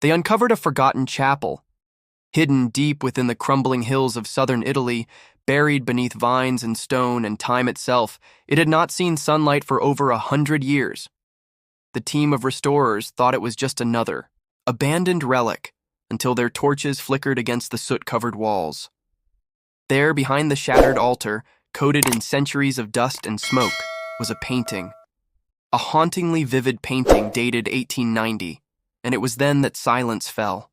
They uncovered a forgotten chapel, hidden deep within the crumbling hills of southern Italy, buried beneath vines and stone and time itself. It had not seen sunlight for over 100 years. The team of restorers thought it was just another, abandoned relic, until their torches flickered against the soot-covered walls. There, behind the shattered altar, coated in centuries of dust and smoke, was a painting. A hauntingly vivid painting dated 1890, and it was then that silence fell.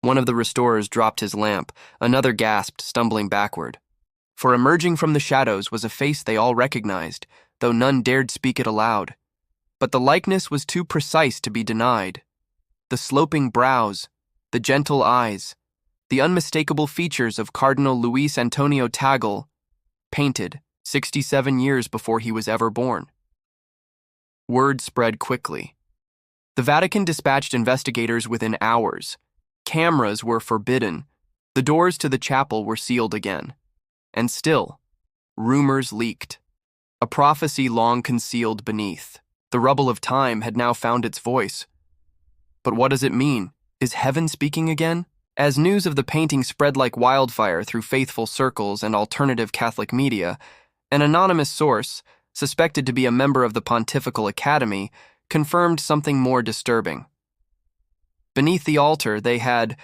One of the restorers dropped his lamp, another gasped, stumbling backward. For emerging from the shadows was a face they all recognized, though none dared speak it aloud. But the likeness was too precise to be denied. The sloping brows, the gentle eyes, the unmistakable features of Cardinal Luis Antonio Tagle, painted 67 years before he was ever born. Word spread quickly. The Vatican dispatched investigators within hours. Cameras were forbidden. The doors to the chapel were sealed again. And still, rumors leaked. A prophecy long concealed beneath. The rubble of time had now found its voice. But what does it mean? Is heaven speaking again? As news of the painting spread like wildfire through faithful circles and alternative Catholic media, an anonymous source, suspected to be a member of the Pontifical Academy, confirmed something more disturbing. Beneath the altar, they had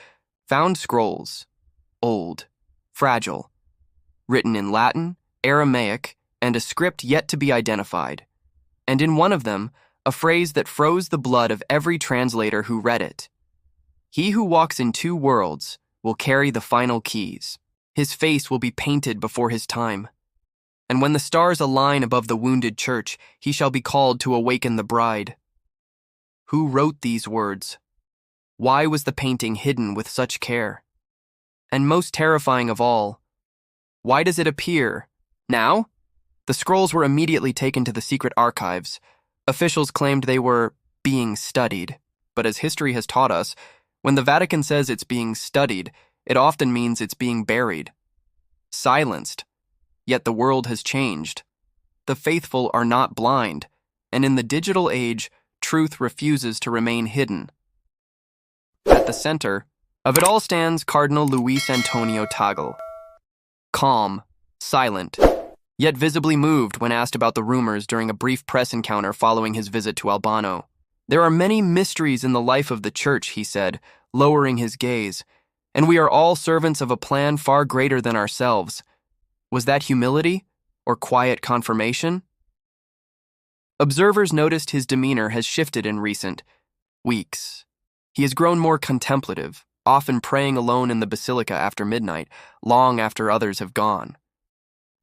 found scrolls, old, fragile, written in Latin, Aramaic, and a script yet to be identified. And in one of them, a phrase that froze the blood of every translator who read it. He who walks in two worlds will carry the final keys. His face will be painted before his time. And when the stars align above the wounded church, he shall be called to awaken the bride. Who wrote these words? Why was the painting hidden with such care? And most terrifying of all, why does it appear now? The scrolls were immediately taken to the secret archives. Officials claimed they were being studied. But as history has taught us, when the Vatican says it's being studied, it often means it's being buried, silenced. Yet the world has changed. The faithful are not blind, and in the digital age, truth refuses to remain hidden. At the center of it all stands Cardinal Luis Antonio Tagle. Calm, silent, yet visibly moved when asked about the rumors during a brief press encounter following his visit to Albano. There are many mysteries in the life of the Church, he said, lowering his gaze, and we are all servants of a plan far greater than ourselves. Was that humility or quiet confirmation? Observers noticed his demeanor has shifted in recent weeks. He has grown more contemplative, often praying alone in the basilica after midnight, long after others have gone.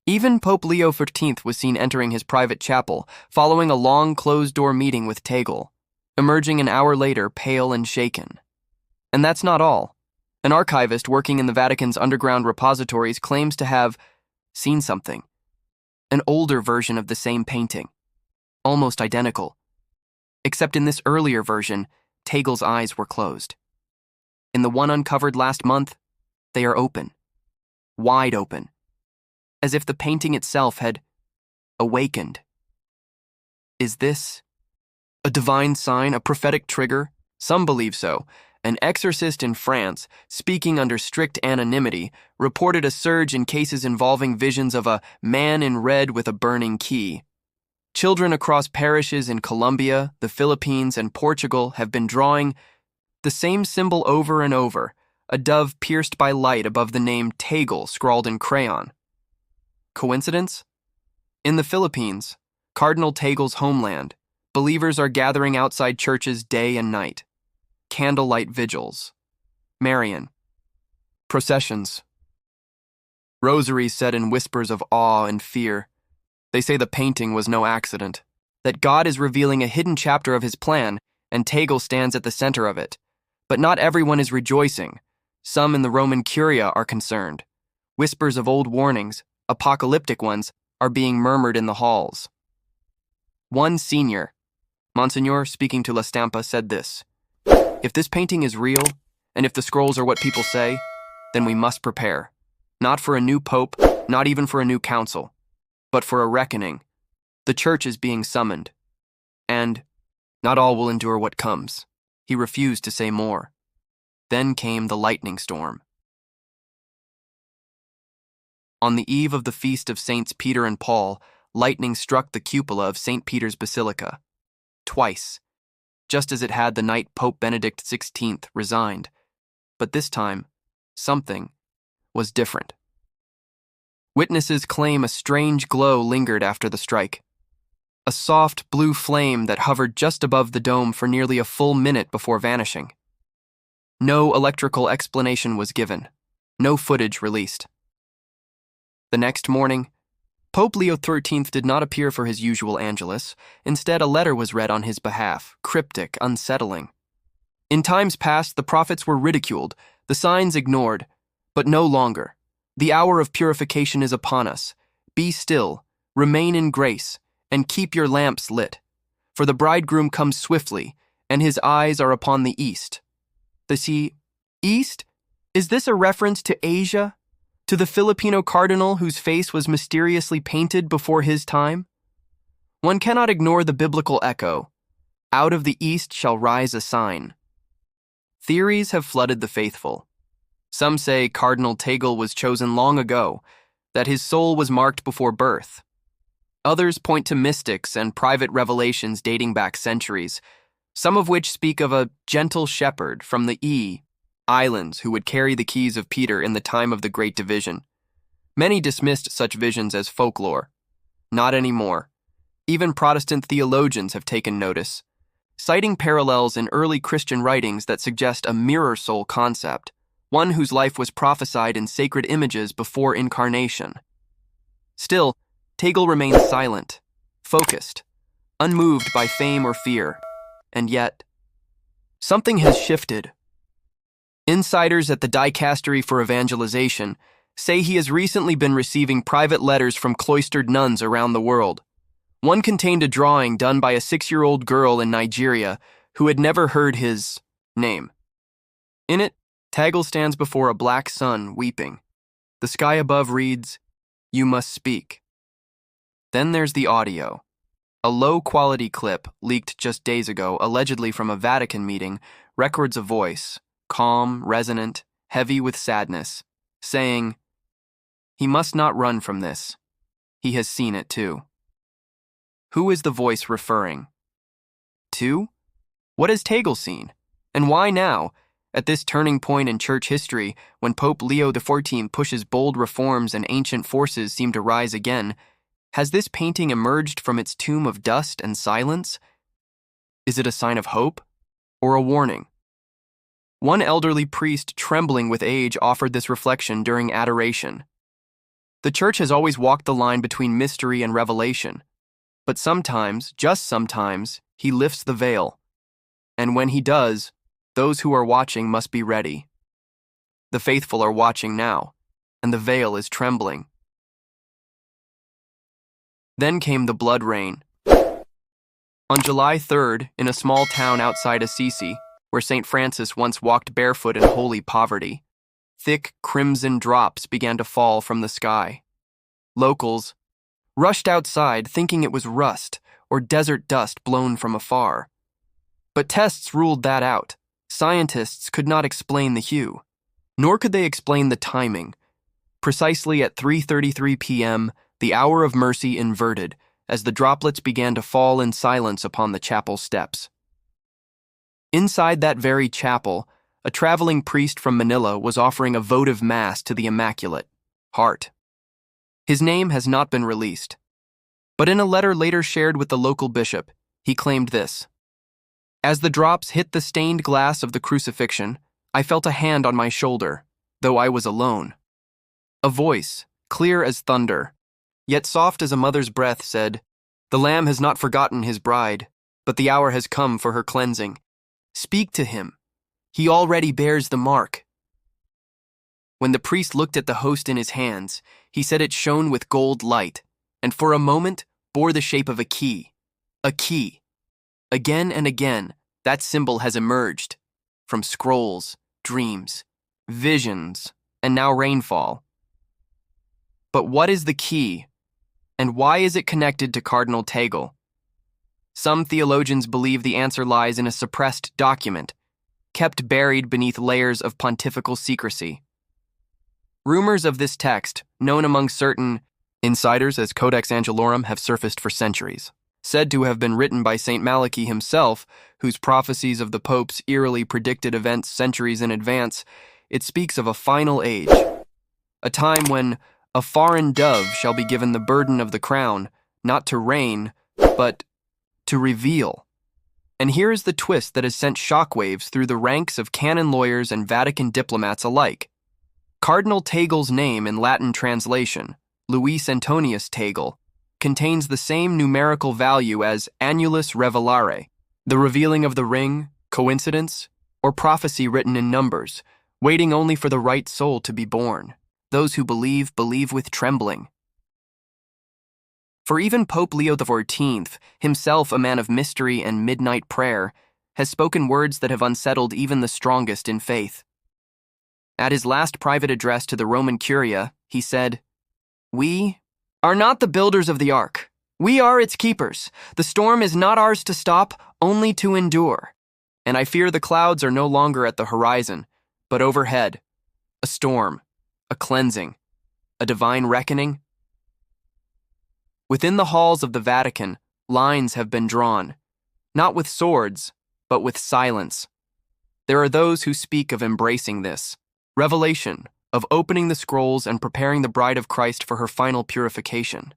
Even Pope Leo XIV was seen entering his private chapel, following a long closed-door meeting with Tagle, emerging an hour later pale and shaken. And that's not all. An archivist working in the Vatican's underground repositories claims to have seen something. An older version of the same painting. Almost identical. Except in this earlier version, Tagle's eyes were closed. In the one uncovered last month, they are open. Wide open. As if the painting itself had awakened. Is this a divine sign, a prophetic trigger? Some believe so. An exorcist in France, speaking under strict anonymity, reported a surge in cases involving visions of a man in red with a burning key. Children across parishes in Colombia, the Philippines, and Portugal have been drawing the same symbol over and over, a dove pierced by light above the name Tagle scrawled in crayon. Coincidence? In the Philippines, Cardinal Tagle's homeland, believers are gathering outside churches day and night. Candlelight vigils, Marian, processions, rosaries said in whispers of awe and fear. They say the painting was no accident, that God is revealing a hidden chapter of his plan, and Tagle stands at the center of it. But not everyone is rejoicing. Some in the Roman Curia are concerned. Whispers of old warnings, apocalyptic ones, are being murmured in the halls. One senior, Monsignor, speaking to La Stampa, said this: "If this painting is real, and if the scrolls are what people say, then we must prepare. Not for a new pope, not even for a new council, but for a reckoning. The church is being summoned, and not all will endure what comes." He refused to say more. Then came the lightning storm. On the eve of the feast of Saints Peter and Paul, lightning struck the cupola of St. Peter's Basilica. Twice, just as it had the night Pope Benedict XVI resigned. But this time, something was different. Witnesses claim a strange glow lingered after the strike. A soft blue flame that hovered just above the dome for nearly a full minute before vanishing. No electrical explanation was given. No footage released. The next morning, Pope Leo XIII did not appear for his usual Angelus. Instead, a letter was read on his behalf, cryptic, unsettling. In times past, the prophets were ridiculed, the signs ignored, but no longer. The hour of purification is upon us. Be still, remain in grace, and keep your lamps lit. For the bridegroom comes swiftly, and his eyes are upon the east. East? Is this a reference to Asia? To the Filipino cardinal whose face was mysteriously painted before his time? One cannot ignore the biblical echo. Out of the east shall rise a sign. Theories have flooded the faithful. Some say Cardinal Tagle was chosen long ago, that his soul was marked before birth. Others point to mystics and private revelations dating back centuries, some of which speak of a gentle shepherd from the Islands who would carry the keys of Peter in the time of the Great Division. Many dismissed such visions as folklore. Not anymore. Even Protestant theologians have taken notice, citing parallels in early Christian writings that suggest a mirror soul concept, one whose life was prophesied in sacred images before incarnation. Still, Tagle remains silent, focused, unmoved by fame or fear, and yet, something has shifted. Insiders at the Dicastery for Evangelization say he has recently been receiving private letters from cloistered nuns around the world. One contained a drawing done by a 6-year-old girl in Nigeria who had never heard his name. In it, Tagle stands before a black sun, weeping. The sky above reads, "You must speak." Then there's the audio. A low-quality clip, leaked just days ago, allegedly from a Vatican meeting, records a voice, calm, resonant, heavy with sadness, saying, "He must not run from this. He has seen it too." Who is the voice referring to? What has Tagle seen? And why now, at this turning point in church history, when Pope Leo XIV pushes bold reforms and ancient forces seem to rise again, has this painting emerged from its tomb of dust and silence? Is it a sign of hope or a warning? One elderly priest, trembling with age, offered this reflection during adoration. The Church has always walked the line between mystery and revelation, but sometimes, just sometimes, he lifts the veil. And when he does, those who are watching must be ready. The faithful are watching now, and the veil is trembling. Then came the blood rain. On July 3rd, in a small town outside Assisi, where St. Francis once walked barefoot in holy poverty, thick crimson drops began to fall from the sky. Locals rushed outside thinking it was rust or desert dust blown from afar. But tests ruled that out. Scientists could not explain the hue, nor could they explain the timing. Precisely at 3:33 p.m., the hour of mercy inverted as the droplets began to fall in silence upon the chapel steps. Inside that very chapel, a traveling priest from Manila was offering a votive mass to the Immaculate Heart. His name has not been released, but in a letter later shared with the local bishop, he claimed this: "As the drops hit the stained glass of the crucifixion, I felt a hand on my shoulder, though I was alone. A voice, clear as thunder, yet soft as a mother's breath, said, 'The Lamb has not forgotten his bride, but the hour has come for her cleansing. Speak to him. He already bears the mark.' When the priest looked at the host in his hands, he said it shone with gold light, and for a moment bore the shape of a key. A key. Again and again, that symbol has emerged from scrolls, dreams, visions, and now rainfall. But what is the key, and why is it connected to Cardinal Tagle? Some theologians believe the answer lies in a suppressed document, kept buried beneath layers of pontifical secrecy. Rumors of this text, known among certain insiders as Codex Angelorum, have surfaced for centuries, said to have been written by St. Malachy himself, whose prophecies of the popes eerily predicted events centuries in advance. It speaks of a final age, a time when a foreign dove shall be given the burden of the crown, not to reign, but to reveal. And here is the twist that has sent shockwaves through the ranks of canon lawyers and Vatican diplomats alike. Cardinal Tagle's name in Latin translation, Luis Antonio Tagle, contains the same numerical value as annulus revelare, the revealing of the ring, coincidence, or prophecy written in numbers, waiting only for the right soul to be born. Those who believe with trembling. For even Pope Leo XIV, himself a man of mystery and midnight prayer, has spoken words that have unsettled even the strongest in faith. At his last private address to the Roman Curia, he said, "We are not the builders of the ark. We are its keepers. The storm is not ours to stop, only to endure. And I fear the clouds are no longer at the horizon, but overhead. A storm, a cleansing, a divine reckoning." Within the halls of the Vatican, lines have been drawn, not with swords, but with silence. There are those who speak of embracing this revelation, of opening the scrolls and preparing the bride of Christ for her final purification.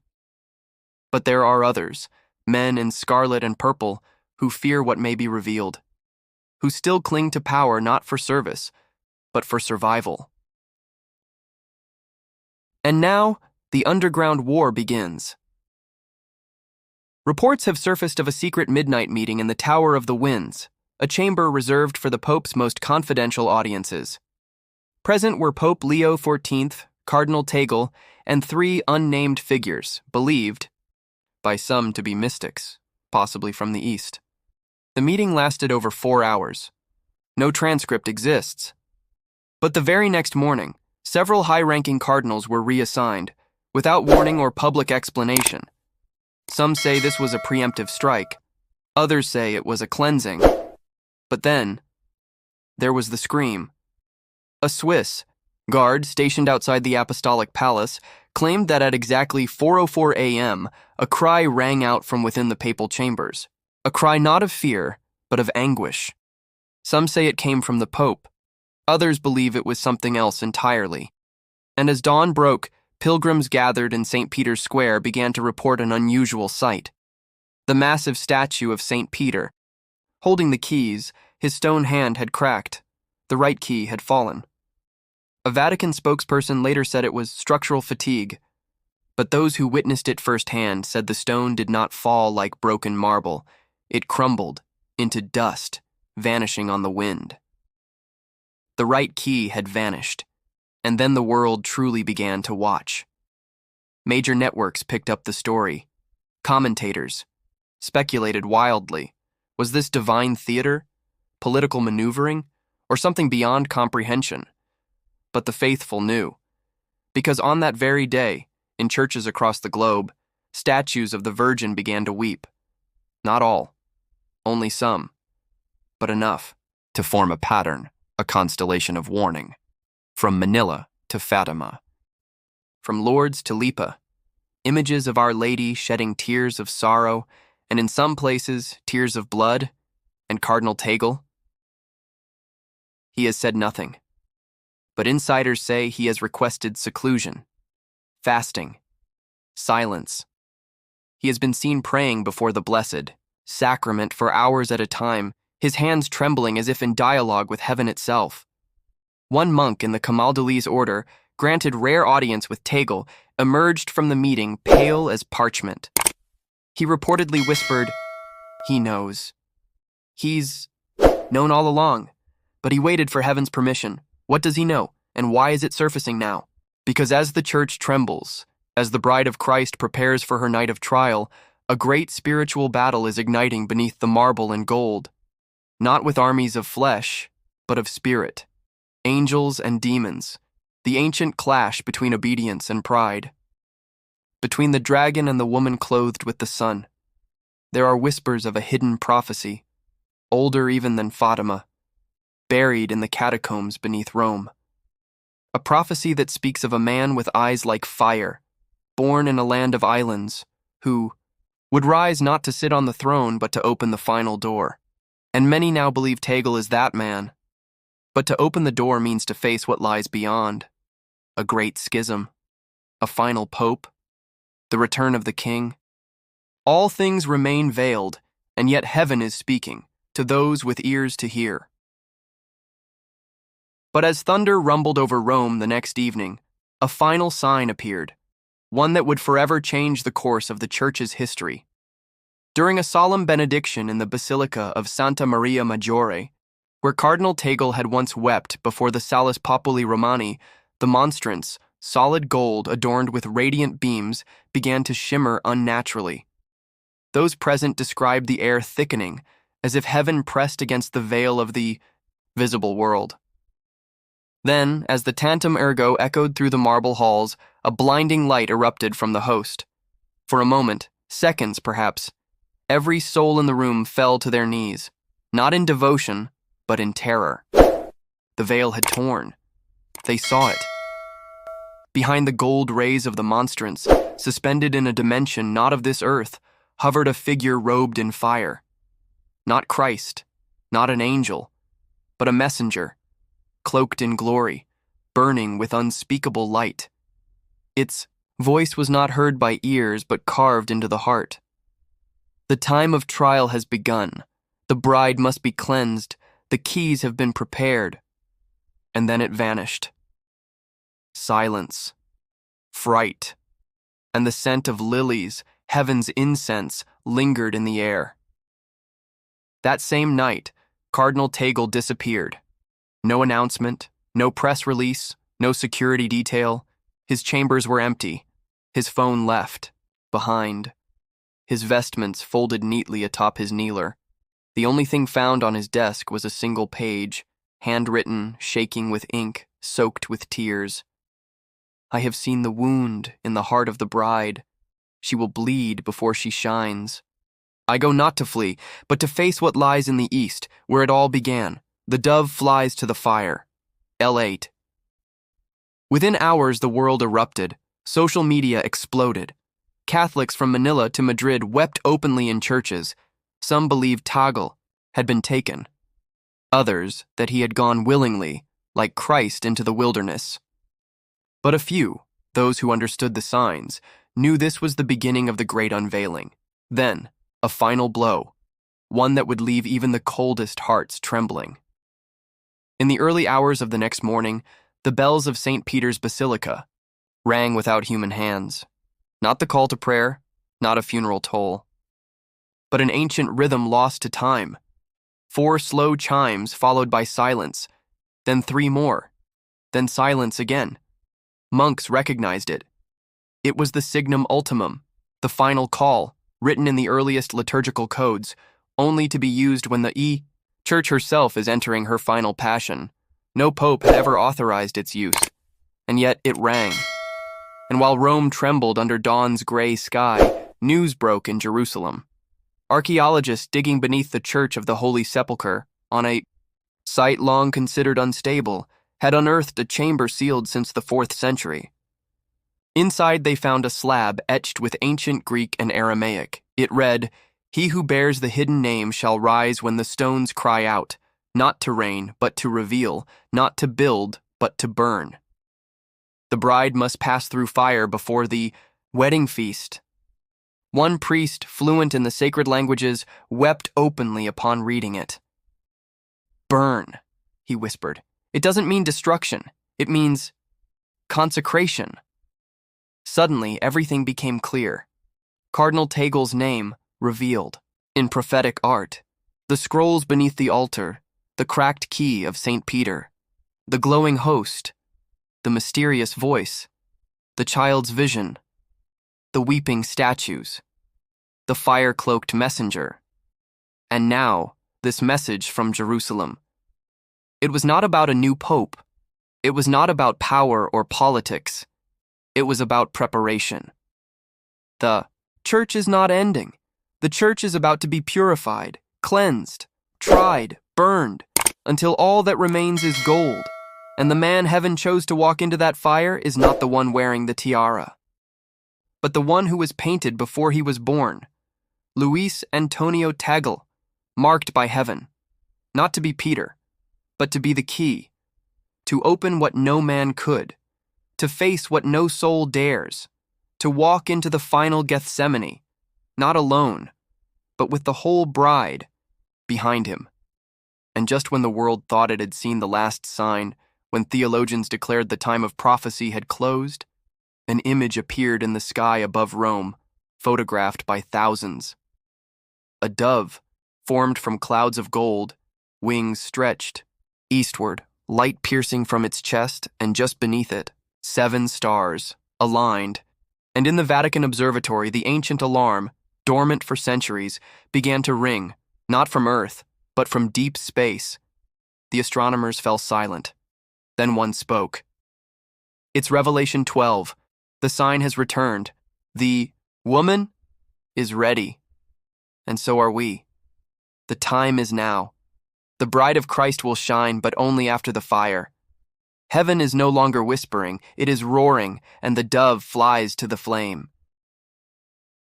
But there are others, men in scarlet and purple, who fear what may be revealed, who still cling to power not for service, but for survival. And now, the underground war begins. Reports have surfaced of a secret midnight meeting in the Tower of the Winds, a chamber reserved for the Pope's most confidential audiences. Present were Pope Leo XIV, Cardinal Tagle, and 3 unnamed figures, believed by some to be mystics, possibly from the East. The meeting lasted over 4 hours. No transcript exists. But the very next morning, several high-ranking cardinals were reassigned, without warning or public explanation. Some say this was a preemptive strike. Others say it was a cleansing. But then, there was the scream. A Swiss guard stationed outside the Apostolic Palace claimed that at exactly 4:04 a.m., a cry rang out from within the papal chambers. A cry not of fear, but of anguish. Some say it came from the Pope. Others believe it was something else entirely. And as dawn broke, pilgrims gathered in St. Peter's Square began to report an unusual sight. The massive statue of St. Peter. Holding the keys, his stone hand had cracked. The right key had fallen. A Vatican spokesperson later said it was structural fatigue, but those who witnessed it firsthand said the stone did not fall like broken marble. It crumbled into dust, vanishing on the wind. The right key had vanished, and then the world truly began to watch. Major networks picked up the story. Commentators speculated wildly. Was this divine theater, political maneuvering, or something beyond comprehension? But the faithful knew, because on that very day, in churches across the globe, statues of the Virgin began to weep. Not all, only some, but enough to form a pattern, a constellation of warning. From Manila to Fatima, from Lourdes to Lipa, images of Our Lady shedding tears of sorrow, and in some places, tears of blood, and Cardinal Tagle. He has said nothing, but insiders say he has requested seclusion, fasting, silence. He has been seen praying before the Blessed Sacrament for hours at a time, his hands trembling as if in dialogue with heaven itself. One monk in the Camaldolese order, granted rare audience with Tagle, emerged from the meeting pale as parchment. He reportedly whispered, "He knows. He's known all along, but he waited for heaven's permission. What does he know, and why is it surfacing now? Because as the church trembles, as the bride of Christ prepares for her night of trial, a great spiritual battle is igniting beneath the marble and gold, not with armies of flesh, but of spirit, angels and demons, the ancient clash between obedience and pride. Between the dragon and the woman clothed with the sun, there are whispers of a hidden prophecy, older even than Fatima, buried in the catacombs beneath Rome. A prophecy that speaks of a man with eyes like fire, born in a land of islands, who would rise not to sit on the throne but to open the final door. And many now believe Tagle is that man. But to open the door means to face what lies beyond. A great schism, a final pope, the return of the king. All things remain veiled, and yet heaven is speaking to those with ears to hear. But as thunder rumbled over Rome the next evening, a final sign appeared, one that would forever change the course of the Church's history. During a solemn benediction in the Basilica of Santa Maria Maggiore, where Cardinal Tagle had once wept before the Salus Populi Romani, the monstrance, solid gold adorned with radiant beams, began to shimmer unnaturally. Those present described the air thickening, as if heaven pressed against the veil of the visible world. Then, as the tantum ergo echoed through the marble halls, a blinding light erupted from the host. For a moment, seconds perhaps, every soul in the room fell to their knees, not in devotion, but in terror. The veil had torn. They saw it. Behind the gold rays of the monstrance, suspended in a dimension not of this earth, hovered a figure robed in fire. Not Christ, not an angel, but a messenger, cloaked in glory, burning with unspeakable light. Its voice was not heard by ears, but carved into the heart. The time of trial has begun. The bride must be cleansed. The keys have been prepared. And then it vanished. Silence, fright, and the scent of lilies, heaven's incense, lingered in the air. That same night, Cardinal Tagle disappeared. No announcement, no press release, no security detail. His chambers were empty. His phone left, behind. His vestments folded neatly atop his kneeler. The only thing found on his desk was a single page, handwritten, shaking with ink, soaked with tears. I have seen the wound in the heart of the bride. She will bleed before she shines. I go not to flee, but to face what lies in the east, where it all began. The dove flies to the fire. L8. Within hours, the world erupted. Social media exploded. Catholics from Manila to Madrid wept openly in churches. Some believed Tagle had been taken. Others that he had gone willingly, like Christ, into the wilderness. But a few, those who understood the signs, knew this was the beginning of the great unveiling. Then, a final blow, one that would leave even the coldest hearts trembling. In the early hours of the next morning, the bells of St. Peter's Basilica rang without human hands. Not the call to prayer, not a funeral toll, but an ancient rhythm lost to time. 4 slow chimes followed by silence, then 3 more, then silence again. Monks recognized it. It was the signum ultimum, the final call, written in the earliest liturgical codes, only to be used when the Church herself is entering her final passion. No pope had ever authorized its use, and yet it rang. And while Rome trembled under dawn's gray sky, news broke in Jerusalem. Archaeologists digging beneath the Church of the Holy Sepulchre, on a site long considered unstable, had unearthed a chamber sealed since the 4th century. Inside they found a slab etched with ancient Greek and Aramaic. It read, "He who bears the hidden name shall rise when the stones cry out, not to reign, but to reveal, not to build, but to burn." The bride must pass through fire before the wedding feast. One priest, fluent in the sacred languages, wept openly upon reading it. "Burn," he whispered. "It doesn't mean destruction. It means consecration." Suddenly, everything became clear. Cardinal Tagle's name revealed, in prophetic art, the scrolls beneath the altar, the cracked key of St. Peter, the glowing host, the mysterious voice, the child's vision, the weeping statues, the fire-cloaked messenger. And now, this message from Jerusalem. It was not about a new pope. It was not about power or politics. It was about preparation. The Church is not ending. The Church is about to be purified, cleansed, tried, burned, until all that remains is gold, and the man heaven chose to walk into that fire is not the one wearing the tiara, but the one who was painted before he was born, Luis Antonio Tagle, marked by heaven, not to be Peter, but to be the key, to open what no man could, to face what no soul dares, to walk into the final Gethsemane, not alone, but with the whole bride behind him. And just when the world thought it had seen the last sign, when theologians declared the time of prophecy had closed, an image appeared in the sky above Rome, photographed by thousands. A dove, formed from clouds of gold, wings stretched eastward, light piercing from its chest, and just beneath it, 7 stars, aligned, and in the Vatican observatory the ancient alarm, dormant for centuries, began to ring, not from Earth, but from deep space. The astronomers fell silent. Then one spoke. It's Revelation 12. The sign has returned. The woman is ready. And so are we. The time is now. The bride of Christ will shine, but only after the fire. Heaven is no longer whispering, it is roaring, and the dove flies to the flame.